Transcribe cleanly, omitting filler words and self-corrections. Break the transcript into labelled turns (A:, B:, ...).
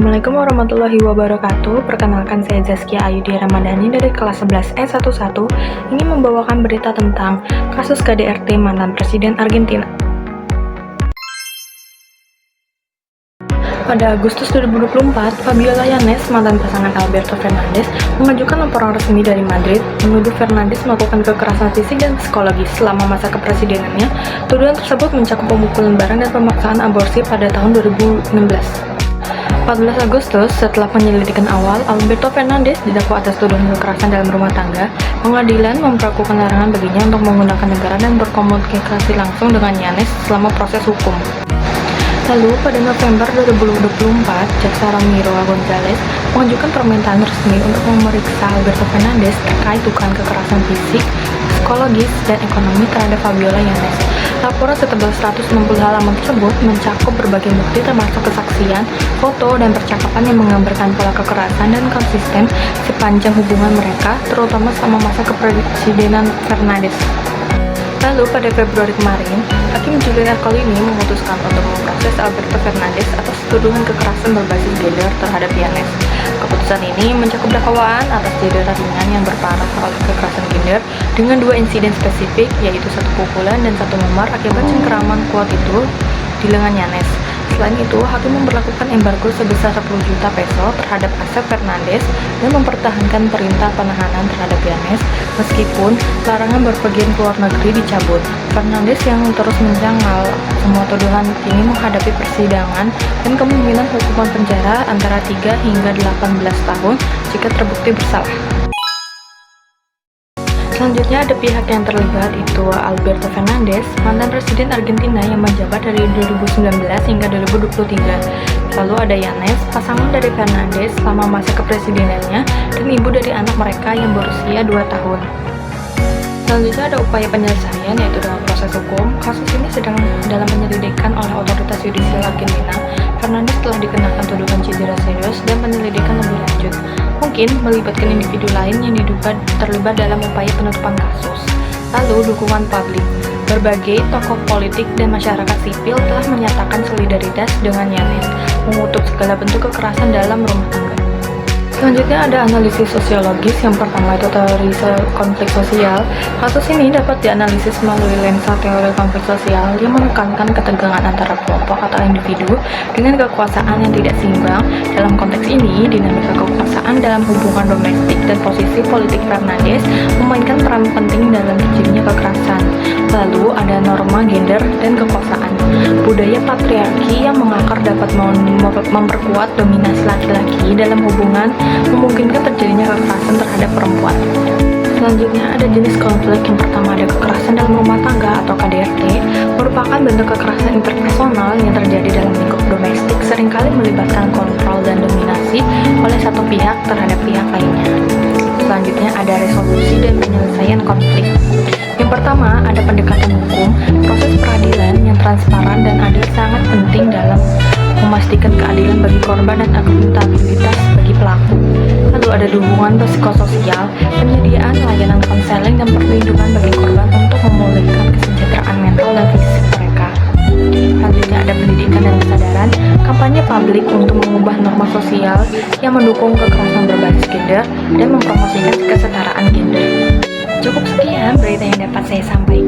A: Assalamualaikum warahmatullahi wabarakatuh. Perkenalkan, saya Zaskia Ayudi Ramadhani dari kelas 11 E11 ingin membawakan berita tentang kasus KDRT mantan Presiden Argentina. Pada Agustus 2024, Fabiola Yanes, mantan pasangan Alberto Fernandez, mengajukan laporan resmi dari Madrid menuduh Fernandez melakukan kekerasan fisik dan psikologis selama masa kepresidenannya. Tuduhan tersebut mencakup pemukulan barang dan pemaksaan aborsi pada tahun 2016. 14 Agustus, setelah penyelidikan awal, Alberto Fernandez didakwa atas tuduhan kekerasan dalam rumah tangga. Pengadilan memperlakukan larangan baginya untuk menggunakan negara dan berkomunikasi langsung dengan Yanes selama proses hukum. Lalu, pada November 2024, Jaksa Ramiro González mengajukan permintaan resmi untuk memeriksa Alberto Fernandez terkait dugaan kekerasan fisik, psikologis, dan ekonomi terhadap Fabiola Yanes. Laporan setebal 160 halaman tersebut mencakup berbagai bukti termasuk kesaksian, foto, dan percakapan yang menggambarkan pola kekerasan dan konsisten sepanjang hubungan mereka, terutama selama masa kepresidenan Fernandez. Lalu, pada Februari kemarin, Hakim Julian Ercolini memutuskan untuk memproses Alberto Fernandez atas tuduhan kekerasan berbasis gender terhadap Yanes. Keputusan ini mencakup dakwaan atas cedera ringan yang berparah oleh kekerasan gender dengan 2 insiden spesifik, yaitu 1 pukulan dan 1 memar akibat cengkeraman kuat itu di lengan Yanes. Selain itu, hakim memberlakukan embargo sebesar 10 juta peso terhadap aset Fernandez dan mempertahankan perintah penahanan terhadap Yanes meskipun larangan berpergian ke luar negeri dicabut. Fernandez yang terus menjanggal semua tuduhan kini menghadapi persidangan dan kemungkinan hukuman penjara antara 3 hingga 18 tahun jika terbukti bersalah. Selanjutnya ada pihak yang terlibat, itu Alberto Fernandez, mantan Presiden Argentina yang menjabat dari 2019 hingga 2023. Lalu ada Yanes, pasangan dari Fernandez selama masa kepresidenannya dan ibu dari anak mereka yang berusia 2 tahun. Selanjutnya ada upaya penyelesaian, yaitu dalam proses hukum. Kasus ini sedang dalam penyelidikan oleh otoritas yudisial Argentina. Fernandez telah dikenakan tuduhan cedera serius dan penyelidikan lebih lanjut, mungkin melibatkan individu lain yang diduga terlibat dalam upaya penutupan kasus. Lalu, dukungan publik. Berbagai tokoh politik dan masyarakat sipil telah menyatakan solidaritas dengan Yanes, mengutuk segala bentuk kekerasan dalam rumah tangga. Selanjutnya ada analisis sosiologis. Yang pertama itu teori konflik sosial. Kasus ini dapat dianalisis melalui lensa teori konflik sosial yang menekankan ketegangan antara kelompok atau individu dengan kekuasaan yang tidak seimbang. Dalam konteks ini, dinamika kekuasaan dalam hubungan domestik dan posisi politik Fernandez memainkan peran penting dalam terjadinya kekerasan. Lalu ada norma gender dan kekuasaan. Budaya patriarki yang mengakar dapat memperkuat dominasi laki-laki dalam hubungan, memungkinkan terjadinya kekerasan terhadap perempuan. Selanjutnya ada jenis konflik. Yang pertama ada kekerasan dalam rumah tangga atau KDRT, merupakan bentuk kekerasan interpersonal yang terjadi dalam lingkup domestik, seringkali melibatkan kontrol dan dominasi oleh satu pihak terhadap pihak lainnya. Selanjutnya ada resolusi dan penyelesaian konflik. Yang pertama ada pendekatan hukum. Proses peradilan yang transparan dan adil sangat penting dalam memastikan keadilan bagi korban dan akuntabilitas bagi pelaku. Lalu ada dukungan psikososial, penyediaan layanan konseling dan perlindungan bagi korban untuk memulihkan kesejahteraan mental dan fisik mereka. Selanjutnya ada pendidikan dan kesadaran, kampanye publik untuk mengubah norma sosial yang mendukung kekerasan berbasis gender dan mempromosikan kesetaraan gender. Cukup sekian berita yang dapat saya sampaikan.